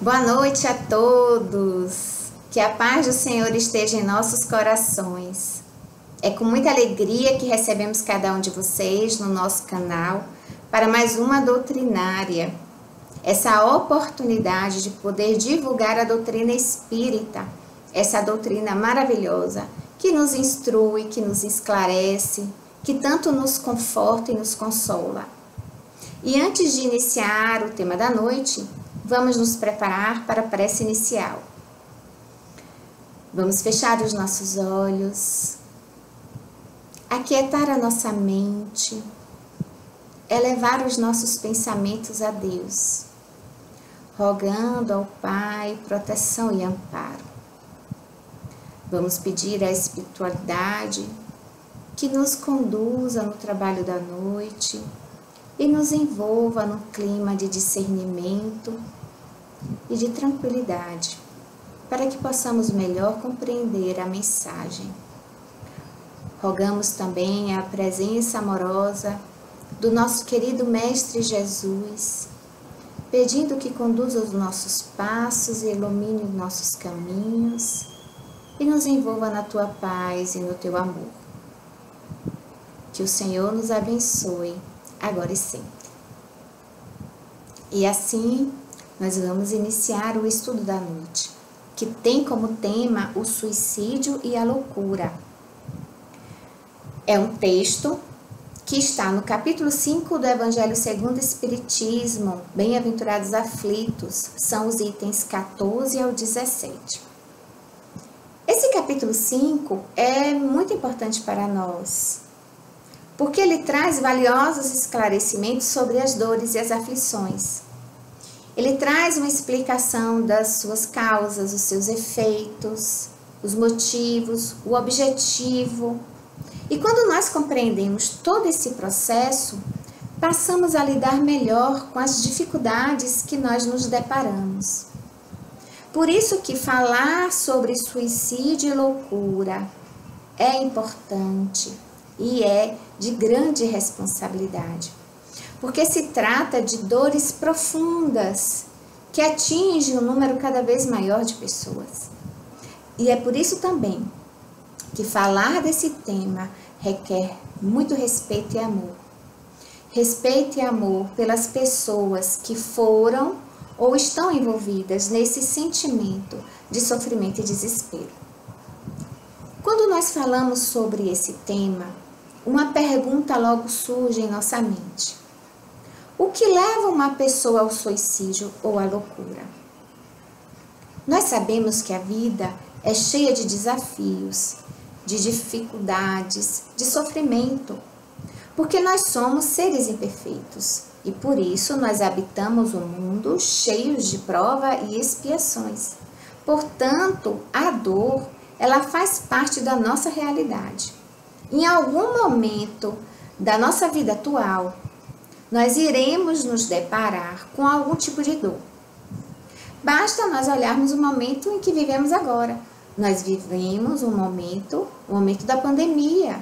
Boa noite a todos. Que a paz do Senhor esteja em nossos corações. É com muita alegria que recebemos cada um de vocês no nosso canal para mais uma doutrinária. Essa oportunidade de poder divulgar a doutrina espírita, essa doutrina maravilhosa que nos instrui, que nos esclarece, que tanto nos conforta e nos consola. E antes de iniciar o tema da noite, vamos nos preparar para a prece inicial. Vamos fechar os nossos olhos, aquietar a nossa mente, elevar os nossos pensamentos a Deus, rogando ao Pai proteção e amparo. Vamos pedir à espiritualidade que nos conduza no trabalho da noite e nos envolva no clima de discernimento e de tranquilidade, para que possamos melhor compreender a mensagem. Rogamos também a presença amorosa do nosso querido Mestre Jesus, pedindo que conduza os nossos passos e ilumine os nossos caminhos e nos envolva na tua paz e no teu amor. Que o Senhor nos abençoe agora e sempre. E assim, nós vamos iniciar o estudo da noite, que tem como tema o suicídio e a loucura. É um texto que está no capítulo 5 do Evangelho segundo o Espiritismo, Bem-aventurados aflitos, são os itens 14 ao 17. Esse capítulo 5 é muito importante para nós, porque ele traz valiosos esclarecimentos sobre as dores e as aflições. Ele traz uma explicação das suas causas, os seus efeitos, os motivos, o objetivo. E quando nós compreendemos todo esse processo, passamos a lidar melhor com as dificuldades que nós nos deparamos. Por isso que falar sobre suicídio e loucura é importante e é de grande responsabilidade, porque se trata de dores profundas que atingem um número cada vez maior de pessoas. E é por isso também que falar desse tema requer muito respeito e amor. Respeito e amor pelas pessoas que foram ou estão envolvidas nesse sentimento de sofrimento e desespero. Quando nós falamos sobre esse tema, uma pergunta logo surge em nossa mente. O que leva uma pessoa ao suicídio ou à loucura? Nós sabemos que a vida é cheia de desafios, de dificuldades, de sofrimento, porque nós somos seres imperfeitos e por isso nós habitamos um mundo cheio de prova e expiações. Portanto, a dor, ela faz parte da nossa realidade. Em algum momento da nossa vida atual, nós iremos nos deparar com algum tipo de dor. Basta nós olharmos o momento em que vivemos agora. Nós vivemos o momento da pandemia.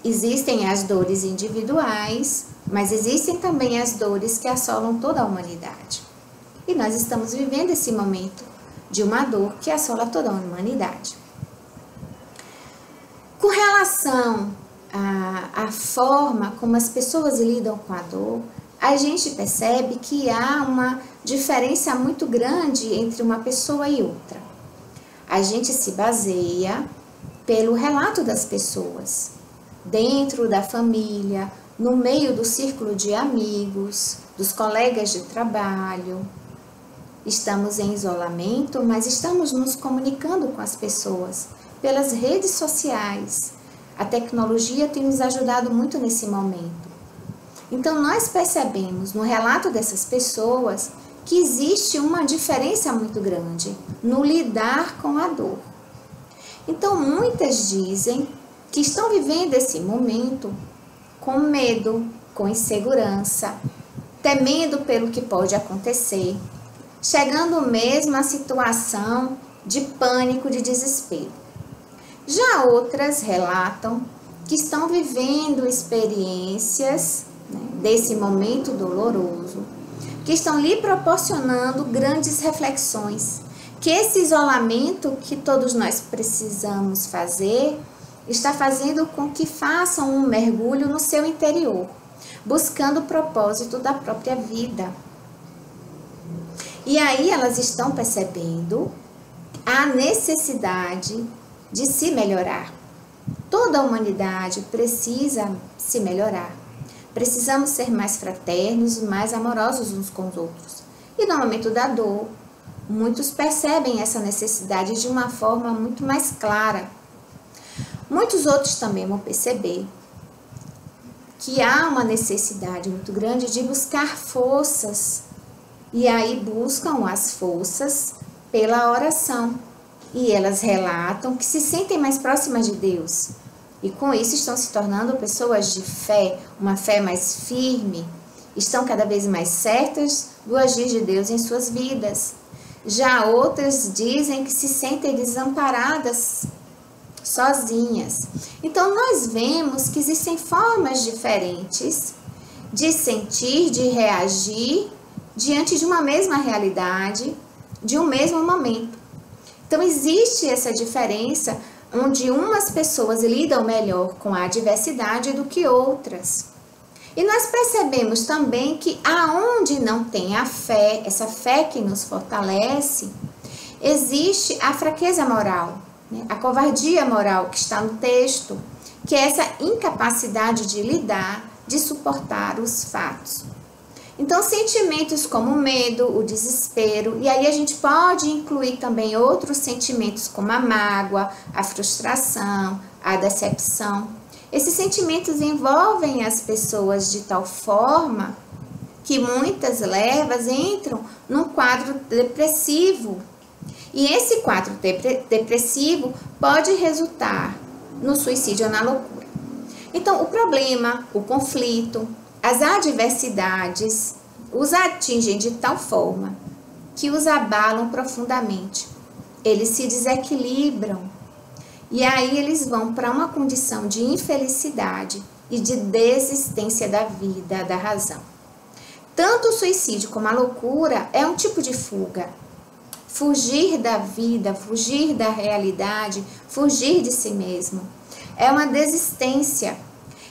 Existem as dores individuais, mas existem também as dores que assolam toda a humanidade. E nós estamos vivendo esse momento de uma dor que assola toda a humanidade. Com relação à forma como as pessoas lidam com a dor, a gente percebe que há uma diferença muito grande entre uma pessoa e outra. A gente se baseia pelo relato das pessoas, dentro da família, no meio do círculo de amigos, dos colegas de trabalho. Estamos em isolamento, mas estamos nos comunicando com as pessoas pelas redes sociais. A tecnologia tem nos ajudado muito nesse momento. Então, nós percebemos no relato dessas pessoas que existe uma diferença muito grande no lidar com a dor. Então, muitas dizem que estão vivendo esse momento com medo, com insegurança, temendo pelo que pode acontecer, chegando mesmo à situação de pânico, de desespero. Já outras relatam que estão vivendo experiências, desse momento doloroso, que estão lhe proporcionando grandes reflexões, que esse isolamento que todos nós precisamos fazer está fazendo com que façam um mergulho no seu interior, buscando o propósito da própria vida. E aí elas estão percebendo a necessidade de se melhorar. Toda a humanidade precisa se melhorar. Precisamos ser mais fraternos, mais amorosos uns com os outros. E no momento da dor, muitos percebem essa necessidade de uma forma muito mais clara. Muitos outros também vão perceber que há uma necessidade muito grande de buscar forças. E aí buscam as forças pela oração. E elas relatam que se sentem mais próximas de Deus. E com isso estão se tornando pessoas de fé, uma fé mais firme. Estão cada vez mais certas do agir de Deus em suas vidas. Já outras dizem que se sentem desamparadas, sozinhas. Então nós vemos que existem formas diferentes de sentir, de reagir diante de uma mesma realidade, de um mesmo momento. Então existe essa diferença onde umas pessoas lidam melhor com a adversidade do que outras. E nós percebemos também que aonde não tem a fé, essa fé que nos fortalece, existe a fraqueza moral, né? A covardia moral que está no texto, que é essa incapacidade de lidar, de suportar os fatos. Então, sentimentos como o medo, o desespero, e aí a gente pode incluir também outros sentimentos como a mágoa, a frustração, a decepção. Esses sentimentos envolvem as pessoas de tal forma que muitas levas entram num quadro depressivo. E esse quadro depressivo pode resultar no suicídio ou na loucura. Então, o problema, o conflito, as adversidades os atingem de tal forma que os abalam profundamente. Eles se desequilibram e aí eles vão para uma condição de infelicidade e de desistência da vida, da razão. Tanto o suicídio como a loucura é um tipo de fuga. Fugir da vida, fugir da realidade, fugir de si mesmo. É uma desistência.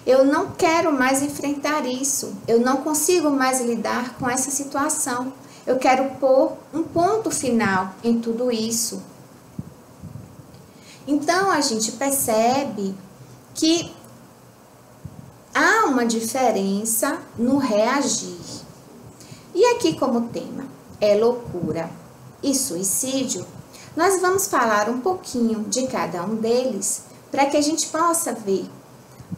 Eu não quero mais enfrentar isso. Eu não consigo mais lidar com essa situação. Eu quero pôr um ponto final em tudo isso. Então, a gente percebe que há uma diferença no reagir. E aqui, como tema é loucura e suicídio, nós vamos falar um pouquinho de cada um deles para que a gente possa ver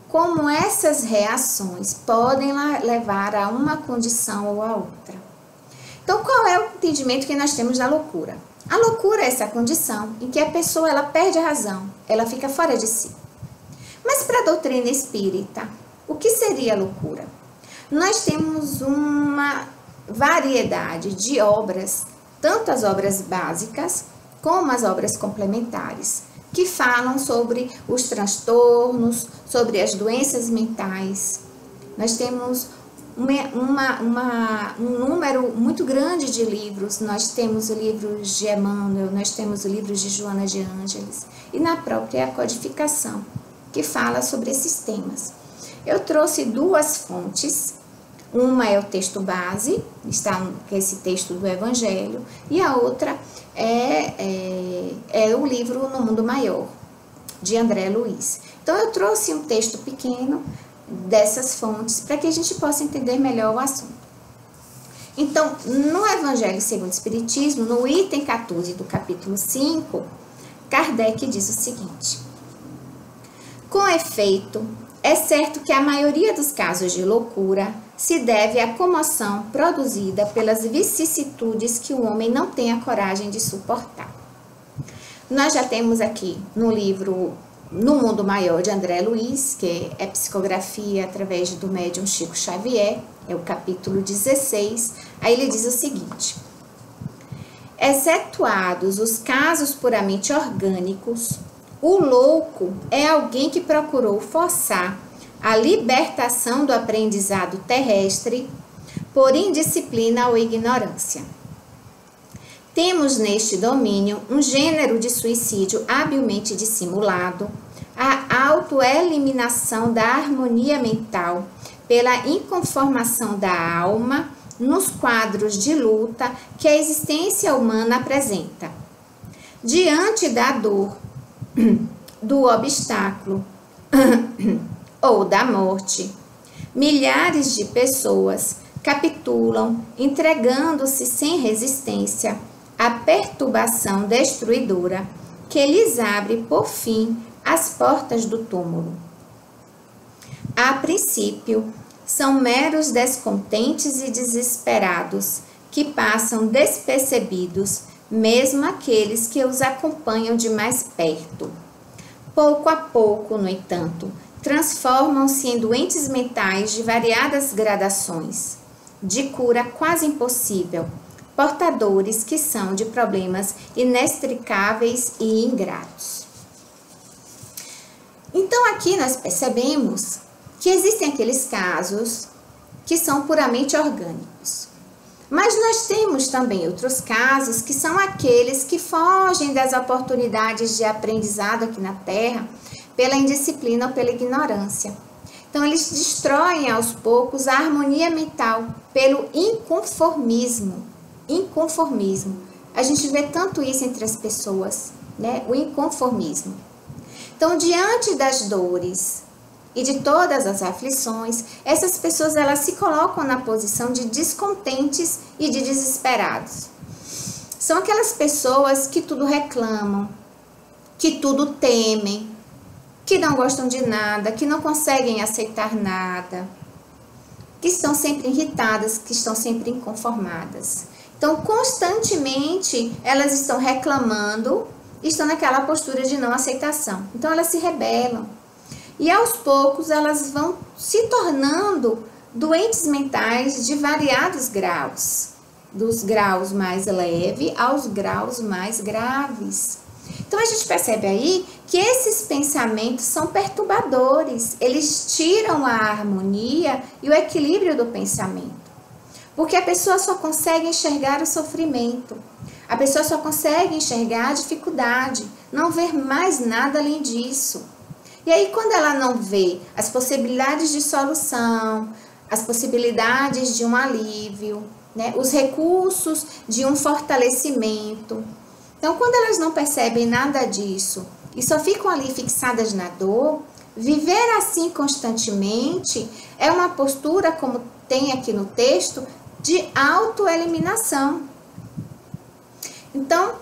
como essas reações podem levar a uma condição ou a outra. Então, qual é o entendimento que nós temos da loucura? A loucura é essa condição em que a pessoa ela perde a razão, ela fica fora de si. Mas para a doutrina espírita, o que seria a loucura? Nós temos uma variedade de obras, tanto as obras básicas como as obras complementares, que falam sobre os transtornos, sobre as doenças mentais. Nós temos um número muito grande de livros. Nós temos livros de Emmanuel, nós temos livros de Joana de Ângeles e na própria codificação, que fala sobre esses temas. Eu trouxe duas fontes. Uma é o texto base, que é esse texto do Evangelho, e a outra é o livro No Mundo Maior, de André Luiz. Então, eu trouxe um texto pequeno dessas fontes para que a gente possa entender melhor o assunto. Então, no Evangelho segundo o Espiritismo, no item 14 do capítulo 5, Kardec diz o seguinte: com efeito, é certo que a maioria dos casos de loucura se deve à comoção produzida pelas vicissitudes que o homem não tem a coragem de suportar. Nós já temos aqui no livro No Mundo Maior, de André Luiz, que é psicografia através do médium Chico Xavier, é o capítulo 16, aí ele diz o seguinte: excetuados os casos puramente orgânicos, o louco é alguém que procurou forçar a libertação do aprendizado terrestre por indisciplina ou ignorância. Temos neste domínio um gênero de suicídio habilmente dissimulado, a autoeliminação da harmonia mental pela inconformação da alma nos quadros de luta que a existência humana apresenta. Diante da dor, do obstáculo ou da morte, milhares de pessoas capitulam, entregando-se sem resistência à perturbação destruidora que lhes abre, por fim, as portas do túmulo. A princípio, são meros descontentes e desesperados que passam despercebidos, mesmo aqueles que os acompanham de mais perto. Pouco a pouco, no entanto, transformam-se em doentes mentais de variadas gradações, de cura quase impossível, portadores que são de problemas inextricáveis e ingratos. Então, aqui nós percebemos que existem aqueles casos que são puramente orgânicos. Mas nós temos também outros casos que são aqueles que fogem das oportunidades de aprendizado aqui na Terra pela indisciplina ou pela ignorância. Então, eles destroem aos poucos a harmonia mental pelo inconformismo. Inconformismo. A gente vê tanto isso entre as pessoas, né? O inconformismo. Então, diante das dores e de todas as aflições, essas pessoas elas se colocam na posição de descontentes e de desesperados. São aquelas pessoas que tudo reclamam, que tudo temem, que não gostam de nada, que não conseguem aceitar nada, que estão sempre irritadas, que estão sempre inconformadas. Então, constantemente, elas estão reclamando, estão naquela postura de não aceitação. Então, elas se rebelam. E, aos poucos, elas vão se tornando doentes mentais de variados graus. Dos graus mais leves aos graus mais graves. Então, a gente percebe aí que esses pensamentos são perturbadores. Eles tiram a harmonia e o equilíbrio do pensamento. Porque a pessoa só consegue enxergar o sofrimento. A pessoa só consegue enxergar a dificuldade. Não ver mais nada além disso. E aí, quando ela não vê as possibilidades de solução, as possibilidades de um alívio, né, os recursos de um fortalecimento. Então, quando elas não percebem nada disso e só ficam ali fixadas na dor, viver assim constantemente é uma postura, como tem aqui no texto, de autoeliminação. Então,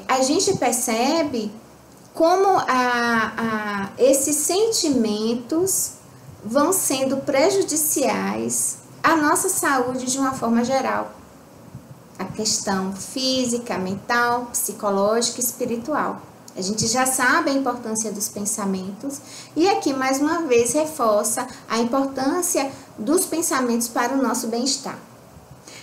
a gente percebe como esses sentimentos vão sendo prejudiciais à nossa saúde de uma forma geral. A questão física, mental, psicológica e espiritual. A gente já sabe a importância dos pensamentos e aqui mais uma vez reforça a importância dos pensamentos para o nosso bem-estar.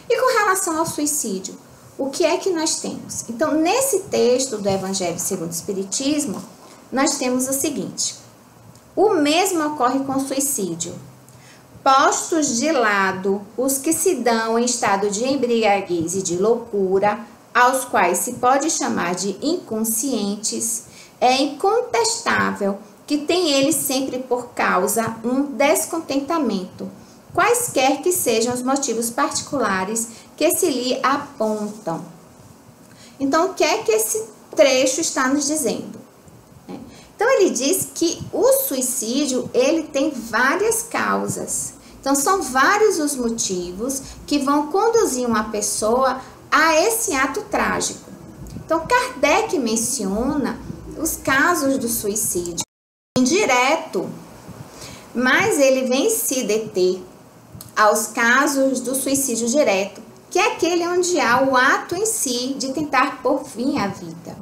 E com relação ao suicídio, o que é que nós temos? Então, nesse texto do Evangelho segundo o Espiritismo, nós temos o seguinte: o mesmo ocorre com o suicídio. Postos de lado os que se dão em estado de embriaguez e de loucura, aos quais se pode chamar de inconscientes, é incontestável que tem eles sempre por causa um descontentamento, quaisquer que sejam os motivos particulares que se lhe apontam. Então, o que é que esse trecho está nos dizendo? Então, ele diz que o suicídio, ele tem várias causas. Então, são vários os motivos que vão conduzir uma pessoa a esse ato trágico. Então, Kardec menciona os casos do suicídio indireto, mas ele vem se deter aos casos do suicídio direto, que é aquele onde há o ato em si de tentar pôr fim à vida.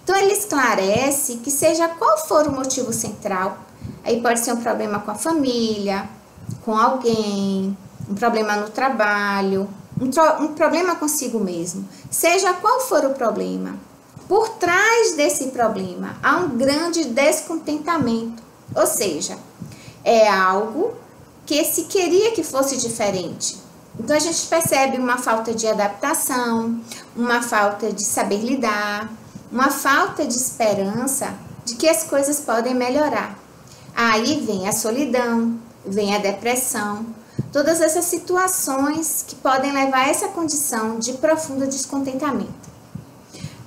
Então, ele esclarece que seja qual for o motivo central, aí pode ser um problema com a família, com alguém, um problema no trabalho, um problema consigo mesmo. Seja qual for o problema, por trás desse problema há um grande descontentamento. Ou seja, é algo porque se queria que fosse diferente. Então a gente percebe uma falta de adaptação, uma falta de saber lidar, uma falta de esperança de que as coisas podem melhorar. Aí vem a solidão, vem a depressão, todas essas situações que podem levar a essa condição de profundo descontentamento.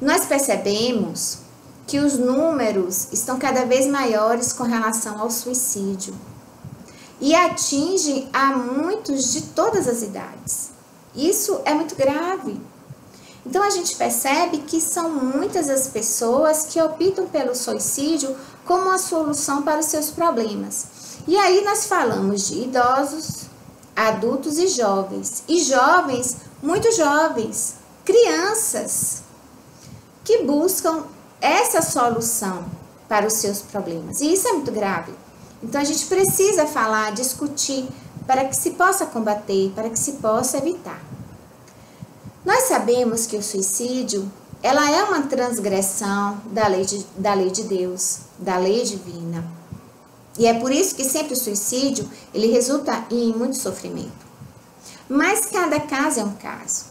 Nós percebemos que os números estão cada vez maiores com relação ao suicídio e atingem a muitos de todas as idades. Isso é muito grave. Então a gente percebe que são muitas as pessoas que optam pelo suicídio como a solução para os seus problemas. E aí nós falamos de idosos, adultos e jovens. E jovens, muito jovens, crianças, que buscam essa solução para os seus problemas. E isso é muito grave. Então a gente precisa falar, discutir, para que se possa combater, para que se possa evitar. Nós sabemos que o suicídio, ela é uma transgressão da lei de Deus, da lei divina. E é por isso que sempre o suicídio, ele resulta em muito sofrimento. Mas cada caso é um caso.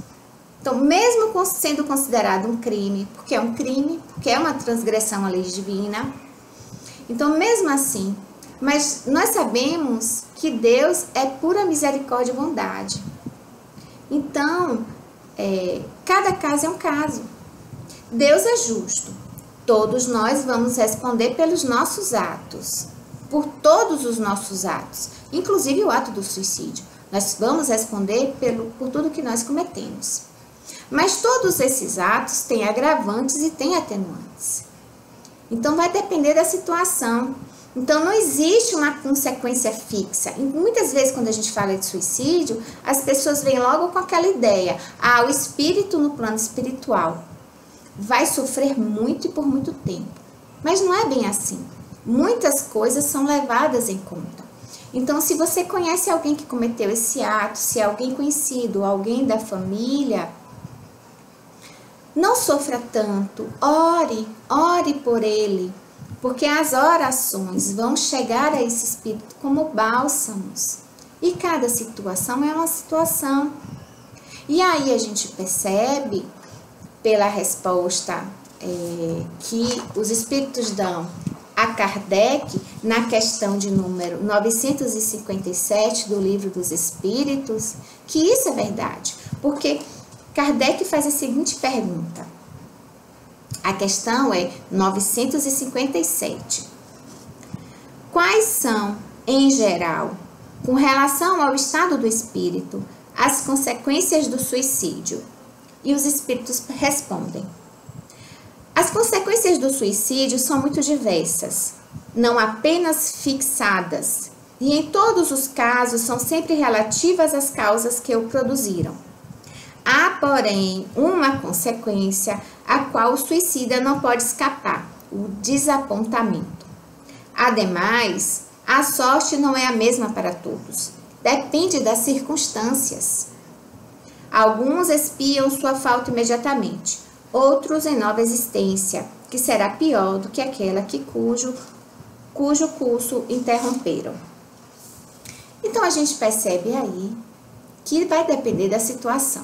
Então, mesmo sendo considerado um crime, porque é uma transgressão à lei divina, então mesmo assim, mas nós sabemos que Deus é pura misericórdia e bondade. Então, cada caso é um caso. Deus é justo. Todos nós vamos responder pelos nossos atos, por todos os nossos atos, inclusive o ato do suicídio. Nós vamos responder por tudo que nós cometemos. Mas todos esses atos têm agravantes e têm atenuantes. Então vai depender da situação. Então não existe uma consequência fixa. E muitas vezes quando a gente fala de suicídio, as pessoas vêm logo com aquela ideia: o espírito no plano espiritual vai sofrer muito e por muito tempo. Mas não é bem assim. Muitas coisas são levadas em conta. Então, se você conhece alguém que cometeu esse ato, se é alguém conhecido, alguém da família, não sofra tanto, ore por ele, porque as orações vão chegar a esse espírito como bálsamos. E cada situação é uma situação. E aí a gente percebe, pela resposta que os espíritos dão a Kardec, na questão de número 957 do Livro dos Espíritos, que isso é verdade. Porque Kardec faz a seguinte pergunta. A questão é 957. Quais são, em geral, com relação ao estado do espírito, as consequências do suicídio? E os espíritos respondem: as consequências do suicídio são muito diversas, não apenas fixadas, e em todos os casos são sempre relativas às causas que o produziram. Há, porém, uma consequência a qual o suicida não pode escapar: o desapontamento. Ademais, a sorte não é a mesma para todos, depende das circunstâncias. Alguns expiam sua falta imediatamente, outros em nova existência, que será pior do que aquela cujo curso interromperam. Então a gente percebe aí que vai depender da situação.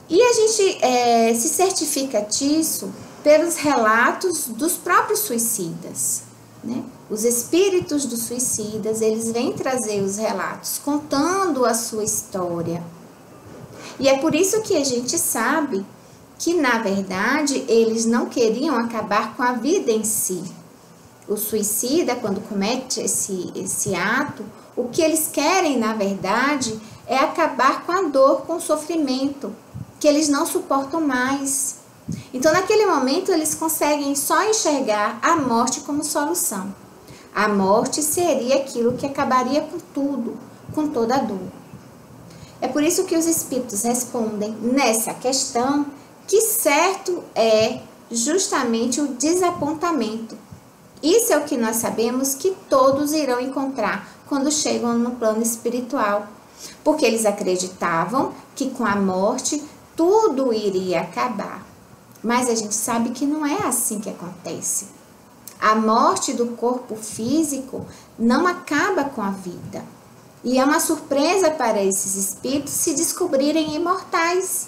E a gente se certifica disso pelos relatos dos próprios suicidas, né? Os espíritos dos suicidas, eles vêm trazer os relatos, contando a sua história. E é por isso que a gente sabe que, na verdade, eles não queriam acabar com a vida em si. O suicida, quando comete esse ato, o que eles querem, na verdade, é acabar com a dor, com o sofrimento, que eles não suportam mais. Então, naquele momento, eles conseguem só enxergar a morte como solução. A morte seria aquilo que acabaria com tudo, com toda a dor. É por isso que os espíritos respondem nessa questão que certo é justamente o desapontamento. Isso é o que nós sabemos que todos irão encontrar quando chegam no plano espiritual, porque eles acreditavam que com a morte tudo iria acabar. Mas a gente sabe que não é assim que acontece. A morte do corpo físico não acaba com a vida. E é uma surpresa para esses espíritos se descobrirem imortais.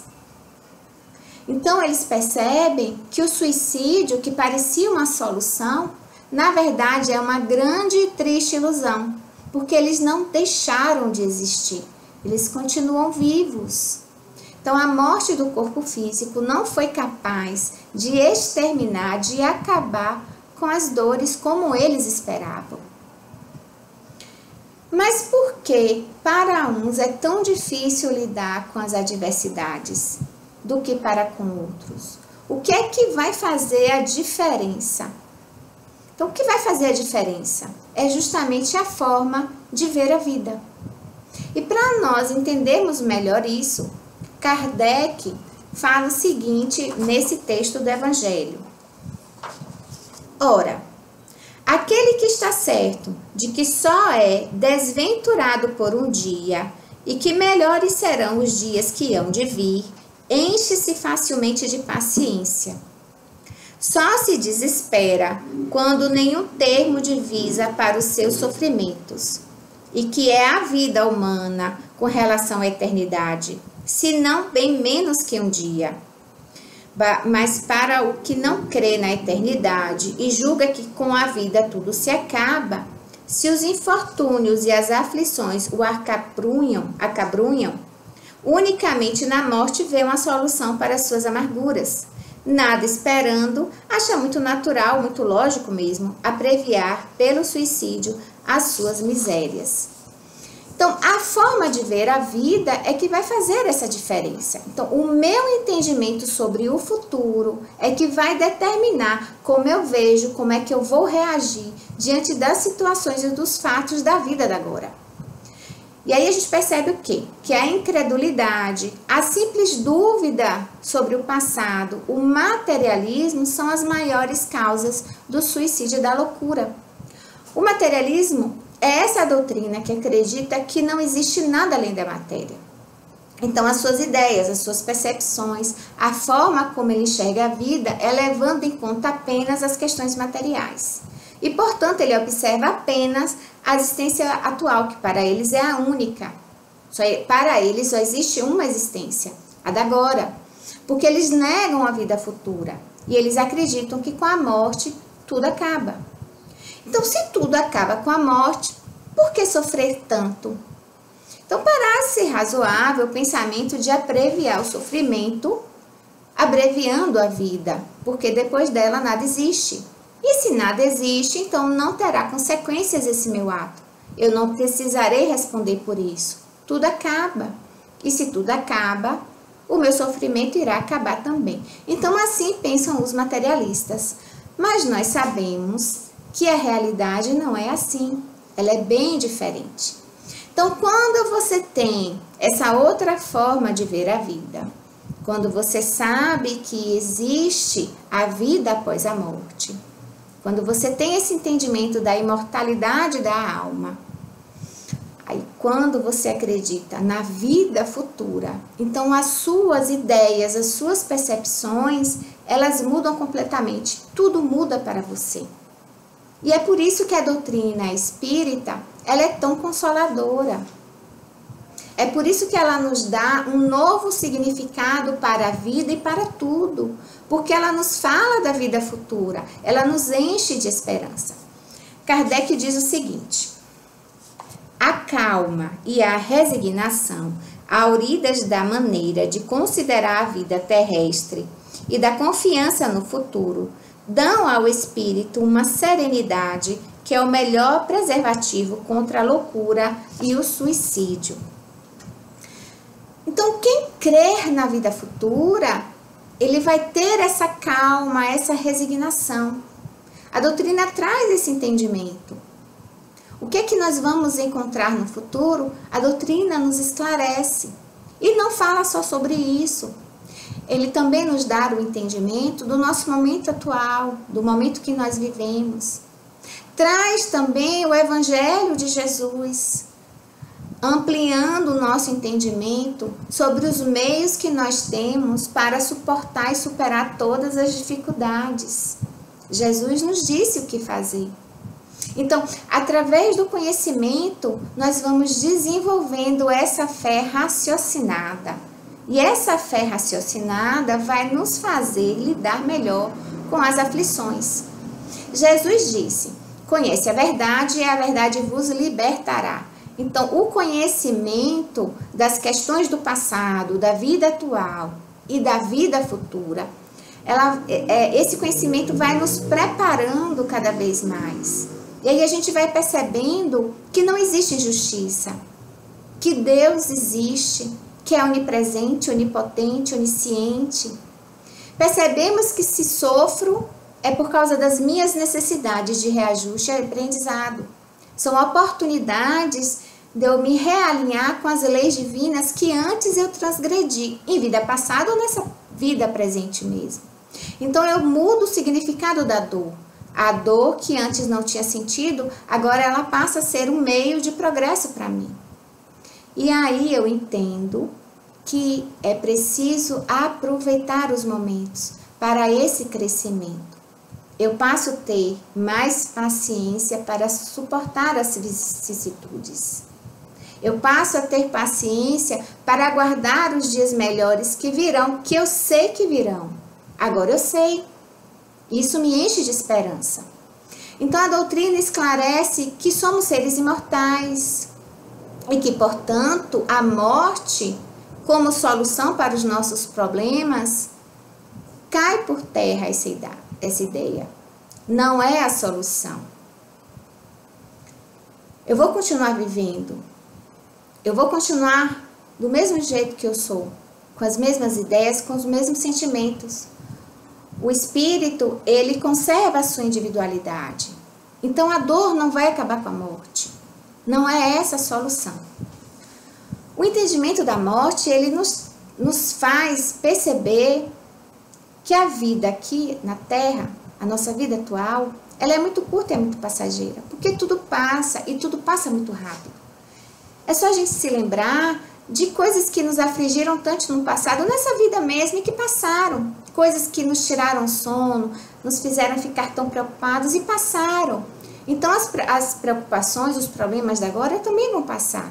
Então, eles percebem que o suicídio, que parecia uma solução, na verdade é uma grande e triste ilusão, porque eles não deixaram de existir, eles continuam vivos. Então, a morte do corpo físico não foi capaz de exterminar, de acabar com as dores como eles esperavam. Mas por que para uns é tão difícil lidar com as adversidades do que para com outros? O que é que vai fazer a diferença? Então, o que vai fazer a diferença? É justamente a forma de ver a vida. E para nós entendermos melhor isso, Kardec fala o seguinte nesse texto do Evangelho. Ora, aquele que está certo de que só é desventurado por um dia e que melhores serão os dias que hão de vir, enche-se facilmente de paciência. Só se desespera quando nenhum termo divisa para os seus sofrimentos, e que é a vida humana com relação à eternidade, se não bem menos que um dia. Mas para o que não crê na eternidade e julga que com a vida tudo se acaba, se os infortúnios e as aflições o acabrunham, unicamente na morte vê uma solução para as suas amarguras. Nada esperando, acha muito natural, muito lógico mesmo, abreviar pelo suicídio as suas misérias. Então, a forma de ver a vida é que vai fazer essa diferença. Então, o meu entendimento sobre o futuro é que vai determinar como eu vejo, como é que eu vou reagir diante das situações e dos fatos da vida da agora. E aí a gente percebe o quê? Que a incredulidade, a simples dúvida sobre o passado, o materialismo são as maiores causas do suicídio e da loucura. O materialismo é essa doutrina que acredita que não existe nada além da matéria. Então, as suas ideias, as suas percepções, a forma como ele enxerga a vida é levando em conta apenas as questões materiais. E, portanto, ele observa apenas a existência atual, que para eles é a única. Para eles só existe uma existência, a da agora. Porque eles negam a vida futura e eles acreditam que com a morte tudo acaba. Então, se tudo acaba com a morte, por que sofrer tanto? Então, parece razoável o pensamento de abreviar o sofrimento, abreviando a vida, porque depois dela nada existe. E se nada existe, então não terá consequências esse meu ato. Eu não precisarei responder por isso. Tudo acaba. E se tudo acaba, o meu sofrimento irá acabar também. Então, assim pensam os materialistas. Mas nós sabemos que a realidade não é assim, ela é bem diferente. Então, quando você tem essa outra forma de ver a vida, quando você sabe que existe a vida após a morte, quando você tem esse entendimento da imortalidade da alma, aí quando você acredita na vida futura, então as suas ideias, as suas percepções, elas mudam completamente, tudo muda para você. E é por isso que a doutrina espírita, ela é tão consoladora. É por isso que ela nos dá um novo significado para a vida e para tudo. Porque ela nos fala da vida futura, ela nos enche de esperança. Kardec diz o seguinte: a calma e a resignação, auridas da maneira de considerar a vida terrestre e da confiança no futuro, dão ao espírito uma serenidade que é o melhor preservativo contra a loucura e o suicídio. Então, quem crer na vida futura, ele vai ter essa calma, essa resignação. A doutrina traz esse entendimento. O que é que nós vamos encontrar no futuro? A doutrina nos esclarece. E não fala só sobre isso. Ele também nos dá o entendimento do nosso momento atual, do momento que nós vivemos. Traz também o Evangelho de Jesus, ampliando o nosso entendimento sobre os meios que nós temos para suportar e superar todas as dificuldades. Jesus nos disse o que fazer. Então, através do conhecimento, nós vamos desenvolvendo essa fé raciocinada. E essa fé raciocinada vai nos fazer lidar melhor com as aflições. Jesus disse: conhece a verdade e a verdade vos libertará. Então, o conhecimento das questões do passado, da vida atual e da vida futura, esse conhecimento vai nos preparando cada vez mais. E aí a gente vai percebendo que não existe injustiça, que Deus existe, que é onipresente, onipotente, onisciente. Percebemos que se sofro é por causa das minhas necessidades de reajuste e aprendizado. São oportunidades de eu me realinhar com as leis divinas que antes eu transgredi, em vida passada ou nessa vida presente mesmo. Então eu mudo o significado da dor. A dor que antes não tinha sentido, agora ela passa a ser um meio de progresso para mim. E aí eu entendo que é preciso aproveitar os momentos para esse crescimento. Eu passo a ter mais paciência para suportar as vicissitudes. Eu passo a ter paciência para aguardar os dias melhores que virão, que eu sei que virão. Agora eu sei. Isso me enche de esperança. Então a doutrina esclarece que somos seres imortais e que, portanto, a morte, como solução para os nossos problemas, cai por terra essa ideia. Não é a solução. Eu vou continuar vivendo. Eu vou continuar do mesmo jeito que eu sou, com as mesmas ideias, com os mesmos sentimentos. O espírito, ele conserva a sua individualidade. Então a dor não vai acabar com a morte. Não é essa a solução. O entendimento da morte, ele nos faz perceber que a vida aqui na Terra, a nossa vida atual, ela é muito curta e é muito passageira. Porque tudo passa e tudo passa muito rápido. É só a gente se lembrar de coisas que nos afligiram tanto no passado, nessa vida mesmo, e que passaram. Coisas que nos tiraram sono, nos fizeram ficar tão preocupados e passaram. Então as preocupações, os problemas da agora também vão passar.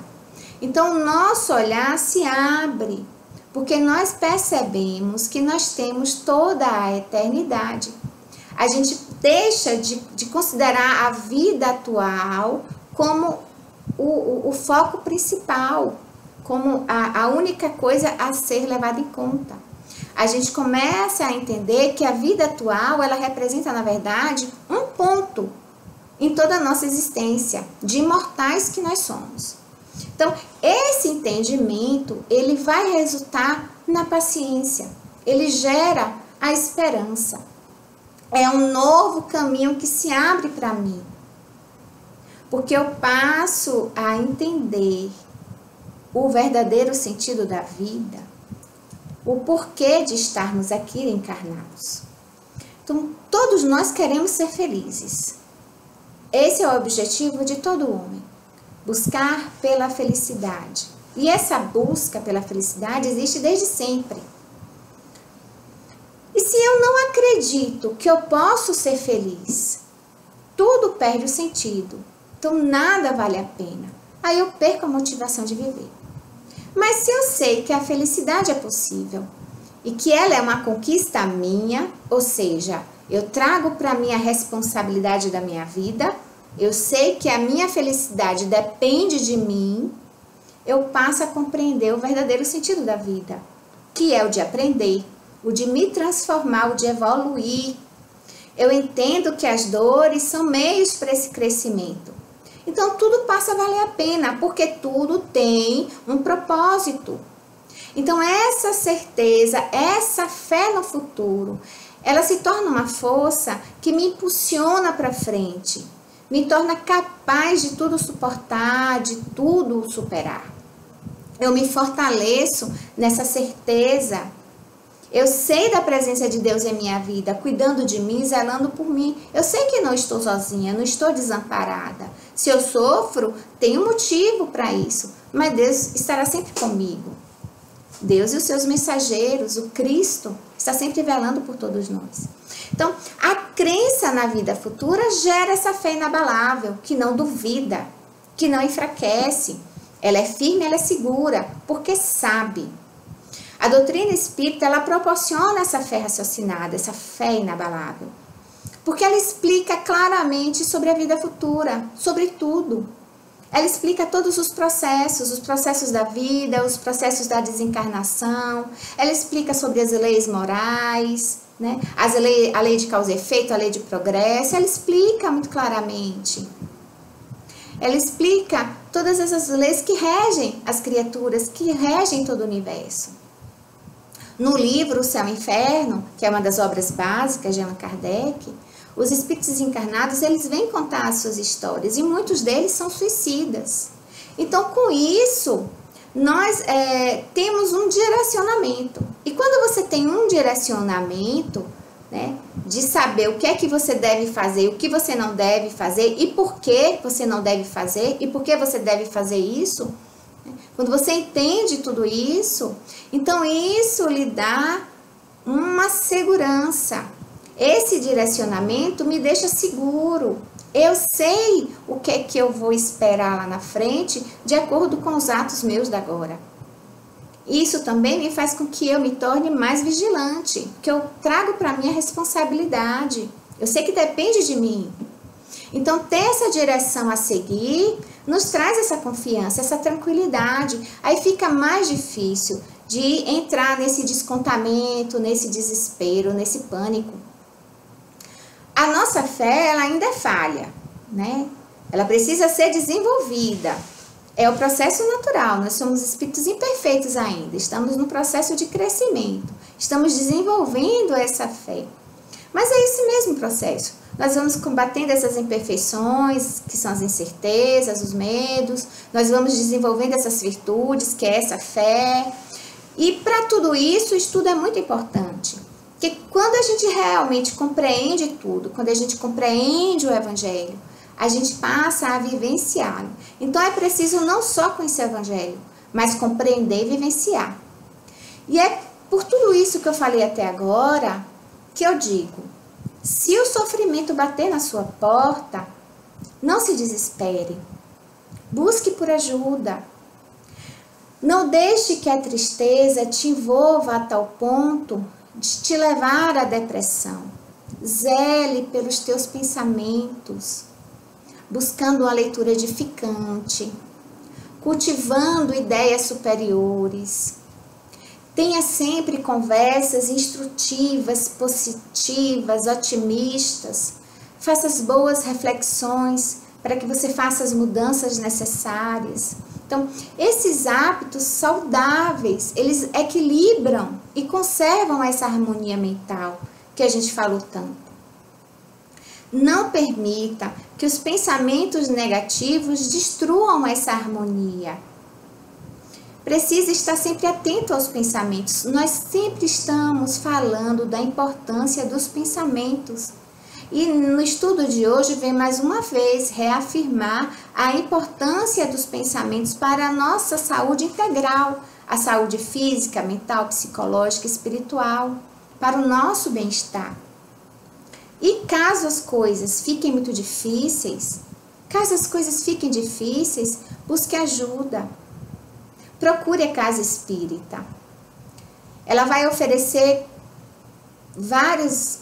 Então o nosso olhar se abre, porque nós percebemos que nós temos toda a eternidade. A gente deixa de considerar a vida atual como o foco principal, como a única coisa a ser levada em conta. A gente começa a entender que a vida atual, ela representa, na verdade, um ponto em toda a nossa existência, de imortais que nós somos. Então, esse entendimento, ele vai resultar na paciência, ele gera a esperança. É um novo caminho que se abre para mim, porque eu passo a entender o verdadeiro sentido da vida, o porquê de estarmos aqui encarnados. Então, todos nós queremos ser felizes. Esse é o objetivo de todo homem, buscar pela felicidade. E essa busca pela felicidade existe desde sempre. E se eu não acredito que eu posso ser feliz, tudo perde o sentido. Então, nada vale a pena. Aí eu perco a motivação de viver. Mas se eu sei que a felicidade é possível e que ela é uma conquista minha, ou seja, eu trago para mim a responsabilidade da minha vida, eu sei que a minha felicidade depende de mim, eu passo a compreender o verdadeiro sentido da vida, que é o de aprender, o de me transformar, o de evoluir. Eu entendo que as dores são meios para esse crescimento. Então, tudo passa a valer a pena, porque tudo tem um propósito. Então, essa certeza, essa fé no futuro, ela se torna uma força que me impulsiona para frente, me torna capaz de tudo suportar, de tudo superar. Eu me fortaleço nessa certeza. Eu sei da presença de Deus em minha vida, cuidando de mim, zelando por mim. Eu sei que não estou sozinha, não estou desamparada. Se eu sofro, tem um motivo para isso, mas Deus estará sempre comigo. Deus e os seus mensageiros, o Cristo, está sempre velando por todos nós. Então, a crença na vida futura gera essa fé inabalável, que não duvida, que não enfraquece. Ela é firme, ela é segura, porque sabe. A doutrina espírita, ela proporciona essa fé raciocinada, essa fé inabalável, porque ela explica claramente sobre a vida futura, sobre tudo. Ela explica todos os processos da vida, os processos da desencarnação. Ela explica sobre as leis morais, né? A lei de causa e efeito, a lei de progresso. Ela explica muito claramente. Ela explica todas essas leis que regem as criaturas, que regem todo o universo. No livro O Céu e o Inferno, que é uma das obras básicas de Allan Kardec, os espíritos encarnados, eles vêm contar as suas histórias e muitos deles são suicidas. Então, com isso, nós temos um direcionamento. E quando você tem um direcionamento, né, de saber o que é que você deve fazer, o que você não deve fazer e por que você não deve fazer e por que você deve fazer isso, né, quando você entende tudo isso, então isso lhe dá uma segurança. Esse direcionamento me deixa seguro. Eu sei o que é que eu vou esperar lá na frente, de acordo com os atos meus da agora. Isso também me faz com que eu me torne mais vigilante, que eu trago para mim a responsabilidade. Eu sei que depende de mim. Então, ter essa direção a seguir nos traz essa confiança, essa tranquilidade. Aí fica mais difícil de entrar nesse descontamento, nesse desespero, nesse pânico. A nossa fé, ela ainda é falha, né? Ela precisa ser desenvolvida. É o processo natural, nós somos espíritos imperfeitos ainda, estamos no processo de crescimento, estamos desenvolvendo essa fé. Mas é esse mesmo processo. Nós vamos combatendo essas imperfeições, que são as incertezas, os medos, nós vamos desenvolvendo essas virtudes, que é essa fé. E para tudo isso, o estudo é muito importante. Porque quando a gente realmente compreende tudo, quando a gente compreende o Evangelho, a gente passa a vivenciá-lo. Então é preciso não só conhecer o Evangelho, mas compreender e vivenciar. E é por tudo isso que eu falei até agora, que eu digo, se o sofrimento bater na sua porta, não se desespere. Busque por ajuda. Não deixe que a tristeza te envolva a tal ponto de te levar à depressão. Zele pelos teus pensamentos, buscando uma leitura edificante, cultivando ideias superiores. Tenha sempre conversas instrutivas, positivas, otimistas. Faça as boas reflexões para que você faça as mudanças necessárias. Então, esses hábitos saudáveis, eles equilibram e conservam essa harmonia mental que a gente falou tanto. Não permita que os pensamentos negativos destruam essa harmonia. Precisa estar sempre atento aos pensamentos. Nós sempre estamos falando da importância dos pensamentos. E no estudo de hoje vem mais uma vez reafirmar a importância dos pensamentos para a nossa saúde integral, a saúde física, mental, psicológica, espiritual, para o nosso bem-estar. E caso as coisas fiquem muito difíceis, busque ajuda. Procure a casa espírita. Ela vai oferecer vários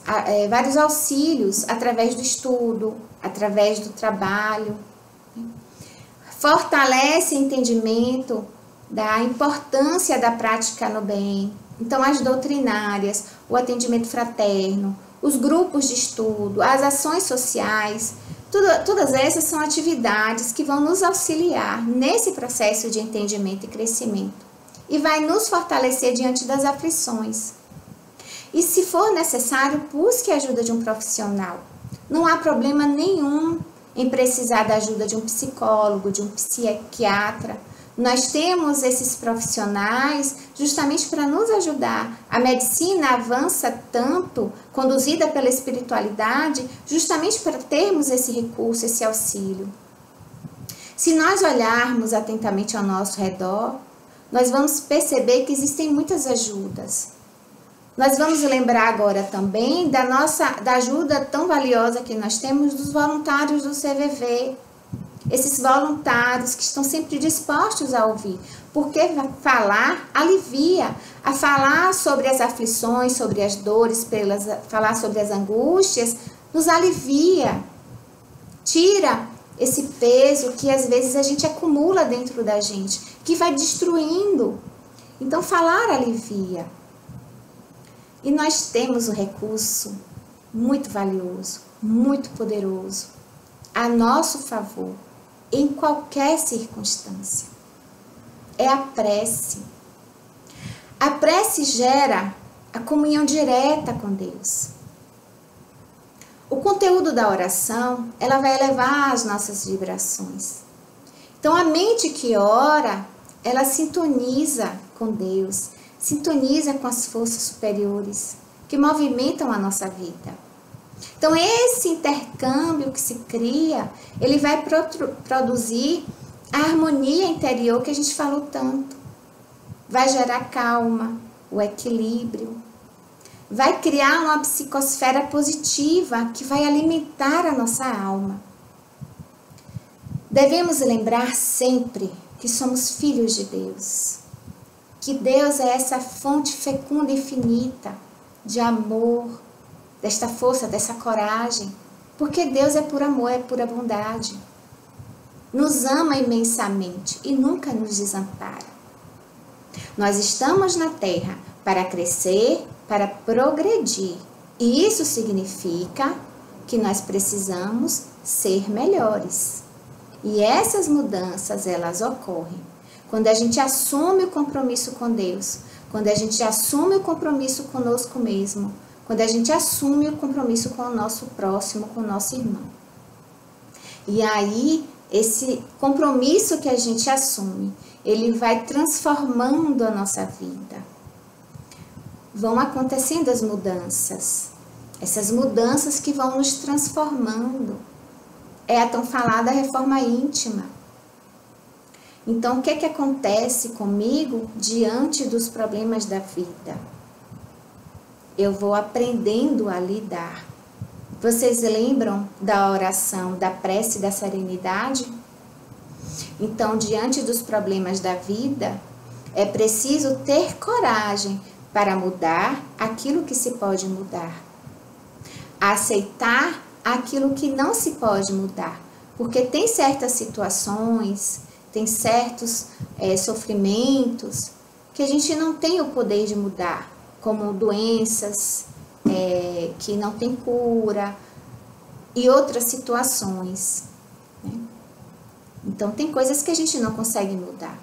auxílios através do estudo, através do trabalho. Fortalece o entendimento da importância da prática no bem. Então, as doutrinárias, o atendimento fraterno, os grupos de estudo, as ações sociais, todas essas são atividades que vão nos auxiliar nesse processo de entendimento e crescimento e vai nos fortalecer diante das aflições. E se for necessário, busque a ajuda de um profissional. Não há problema nenhum em precisar da ajuda de um psicólogo, de um psiquiatra. Nós temos esses profissionais justamente para nos ajudar. A medicina avança tanto, conduzida pela espiritualidade, justamente para termos esse recurso, esse auxílio. Se nós olharmos atentamente ao nosso redor, nós vamos perceber que existem muitas ajudas. Nós vamos lembrar agora também da ajuda tão valiosa que nós temos dos voluntários do CVV. Esses voluntários que estão sempre dispostos a ouvir, porque falar alivia, a falar sobre as aflições, sobre as dores, falar sobre as angústias, nos alivia, tira esse peso que às vezes a gente acumula dentro da gente, que vai destruindo. Então falar alivia. E nós temos um recurso muito valioso, muito poderoso, a nosso favor, em qualquer circunstância. É a prece. A prece gera a comunhão direta com Deus. O conteúdo da oração, ela vai elevar as nossas vibrações. Então, a mente que ora, ela sintoniza com Deus, sintoniza com as forças superiores que movimentam a nossa vida. Então, esse intercâmbio que se cria, ele vai produzir a harmonia interior que a gente falou tanto. Vai gerar calma, o equilíbrio. Vai criar uma psicosfera positiva que vai alimentar a nossa alma. Devemos lembrar sempre que somos filhos de Deus. Que Deus é essa fonte fecunda e infinita de amor, desta força, dessa coragem, porque Deus é por amor, é pura bondade. Nos ama imensamente e nunca nos desampara. Nós estamos na Terra para crescer, para progredir. E isso significa que nós precisamos ser melhores. E essas mudanças, elas ocorrem quando a gente assume o compromisso com Deus, quando a gente assume o compromisso conosco mesmo, quando a gente assume o compromisso com o nosso próximo, com o nosso irmão. E aí, esse compromisso que a gente assume, ele vai transformando a nossa vida. Vão acontecendo as mudanças, essas mudanças que vão nos transformando. É a tão falada reforma íntima. Então, o que acontece comigo diante dos problemas da vida? Eu vou aprendendo a lidar. Vocês lembram da oração, da prece da serenidade? Então, diante dos problemas da vida, é preciso ter coragem para mudar aquilo que se pode mudar. Aceitar aquilo que não se pode mudar. Porque tem certas situações, tem certos sofrimentos que a gente não tem o poder de mudar. Como doenças que não tem cura e outras situações, né? Então, tem coisas que a gente não consegue mudar.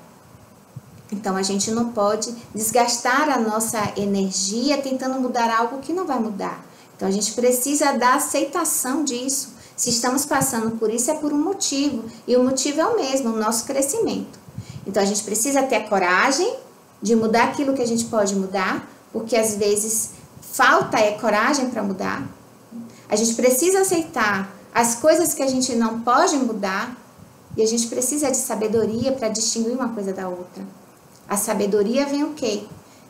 Então, a gente não pode desgastar a nossa energia tentando mudar algo que não vai mudar. Então, a gente precisa da aceitação disso. Se estamos passando por isso, é por um motivo. E o motivo é o mesmo, o nosso crescimento. Então, a gente precisa ter a coragem de mudar aquilo que a gente pode mudar, porque às vezes falta coragem para mudar. A gente precisa aceitar as coisas que a gente não pode mudar e a gente precisa de sabedoria para distinguir uma coisa da outra. A sabedoria vem o quê?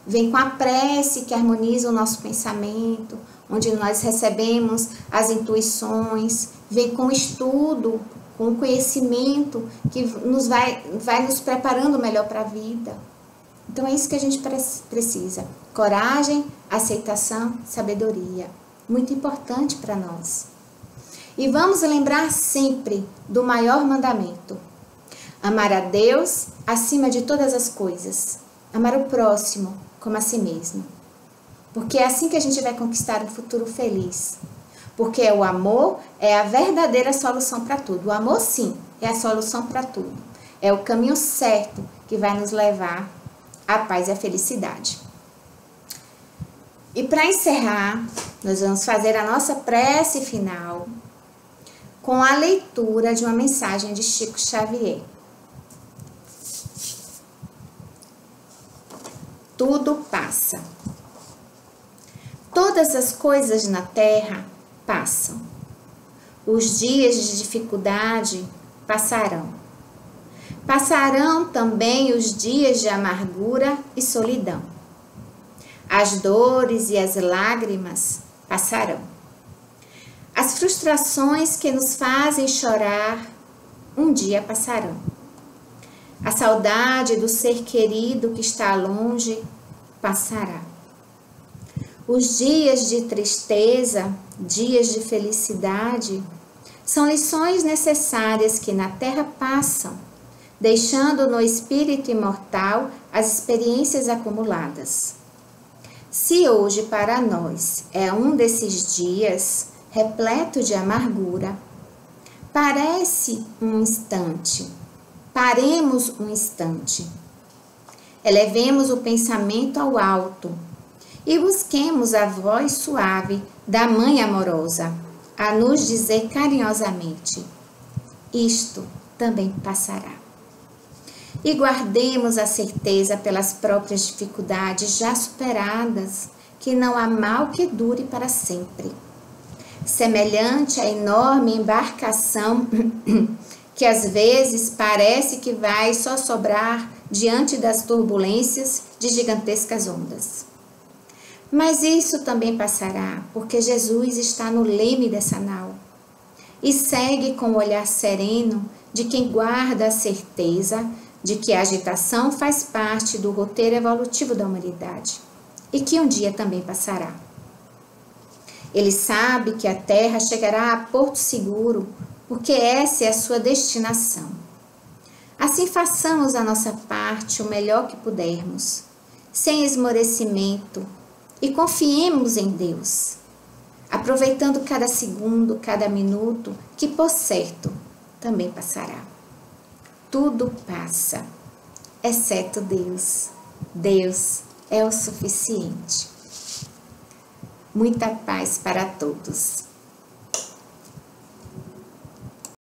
Vem com a prece que harmoniza o nosso pensamento, onde nós recebemos as intuições, vem com o estudo, com o conhecimento que vai nos preparando melhor para a vida. Então, é isso que a gente precisa. Coragem, aceitação, sabedoria. Muito importante para nós. E vamos lembrar sempre do maior mandamento. Amar a Deus acima de todas as coisas. Amar o próximo como a si mesmo. Porque é assim que a gente vai conquistar um futuro feliz. Porque o amor é a verdadeira solução para tudo. O amor, sim, é a solução para tudo. É o caminho certo que vai nos levar a paz e a felicidade. E para encerrar, nós vamos fazer a nossa prece final com a leitura de uma mensagem de Chico Xavier. Tudo passa. Todas as coisas na terra passam. Os dias de dificuldade passarão. Passarão também os dias de amargura e solidão. As dores e as lágrimas passarão. As frustrações que nos fazem chorar um dia passarão. A saudade do ser querido que está longe passará. Os dias de tristeza, dias de felicidade, são lições necessárias que na terra passam, deixando no espírito imortal as experiências acumuladas. Se hoje para nós é um desses dias repleto de amargura, parece um instante, paremos um instante, elevemos o pensamento ao alto e busquemos a voz suave da Mãe amorosa a nos dizer carinhosamente: isto também passará. E guardemos a certeza pelas próprias dificuldades já superadas, que não há mal que dure para sempre. Semelhante à enorme embarcação que às vezes parece que vai só sobrar diante das turbulências de gigantescas ondas. Mas isso também passará, porque Jesus está no leme dessa nau e segue com o olhar sereno de quem guarda a certeza de que a agitação faz parte do roteiro evolutivo da humanidade e que um dia também passará. Ele sabe que a Terra chegará a porto seguro, porque essa é a sua destinação. Assim façamos a nossa parte o melhor que pudermos, sem esmorecimento, e confiemos em Deus, aproveitando cada segundo, cada minuto, que por certo também passará. Tudo passa, exceto Deus. Deus é o suficiente. Muita paz para todos.